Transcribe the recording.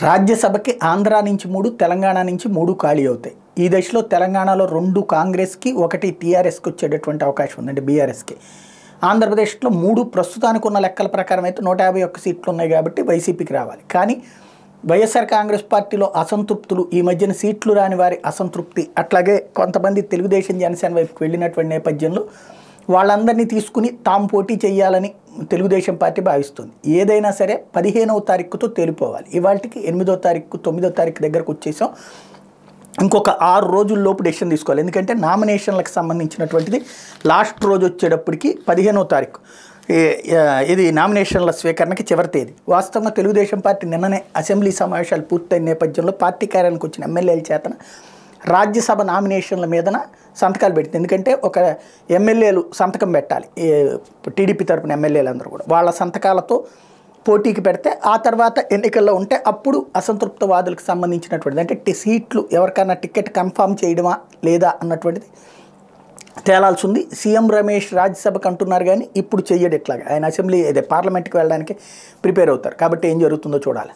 రాజ్యసభకి ఆంధ్ర నుంచి 3, తెలంగాణ నుంచి 3 ఖాళీ అవుతాయి. ఈ దశలో తెలంగాణలో 2 కాంగ్రెస్కి, 1 టీఆర్ఎస్కి వచ్చేటటువంటి అవకాశం ఉందండి, బీఆర్ఎస్కి. ఆంధ్రప్రదేశ్లో 3 ప్రస్తుతానికి ఉన్న లెక్కల ప్రకారం అయితే 151 సీట్లు ఉన్నాయి కాబట్టి వైసీపీకి రావాలి. కానీ వైఎస్ఆర్ కాంగ్రెస్ పార్టీలో అసంతృప్తులు, ఈ మధ్యన సీట్లు రాని వారి అసంతృప్తి, అట్లాగే కొంతమంది తెలుగుదేశం జనసేన వైపుకి వెళ్ళినటువంటి నేపథ్యంలో వాళ్ళందరినీ తీసుకుని తాము పోటీ చేయాలని తెలుగుదేశం పార్టీ భావిస్తుంది. ఏదైనా సరే 15వ తారీఖుతో తేలిపోవాలి. ఇవాళకి 8వ తారీఖు 9వ తారీఖు దగ్గరకు వచ్చేసాం. ఇంకొక 6 రోజుల్లోపు డెసిషన్ తీసుకోవాలి. ఎందుకంటే నామినేషన్లకు సంబంధించినటువంటిది లాస్ట్ రోజు వచ్చేటప్పటికి 15వ తారీఖు ఇది నామినేషన్ల స్వీకరణకి చివరి తేదీ. వాస్తవంగా తెలుగుదేశం పార్టీ నిన్ననే అసెంబ్లీ సమావేశాలు పూర్తయిన నేపథ్యంలో పార్టీ కార్యాలయానికి వచ్చిన ఎమ్మెల్యేల చేతన రాజ్యసభ నామినేషన్ల మీదన సంతకాలు పెడుతుంది. ఎందుకంటే ఒక ఎమ్మెల్యేలు సంతకం పెట్టాలి, టీడీపీ తరపున ఎమ్మెల్యేలందరూ కూడా వాళ్ళ సంతకాలతో పోటీకి పెడితే ఆ తర్వాత ఎన్నికల్లో ఉంటే అప్పుడు అసంతృప్త వాదులకు సంబంధించినటువంటిది అంటే సీట్లు ఎవరికైనా టికెట్ కన్ఫామ్ చేయడమా లేదా అన్నటువంటిది తేలాల్సి ఉంది. సీఎం రమేష్ రాజ్యసభకు అంటున్నారు కానీ ఇప్పుడు చెయ్యడు. ఎట్లాగా ఆయన అసెంబ్లీ పార్లమెంట్కి వెళ్ళడానికి ప్రిపేర్ అవుతారు కాబట్టి ఏం జరుగుతుందో చూడాలి.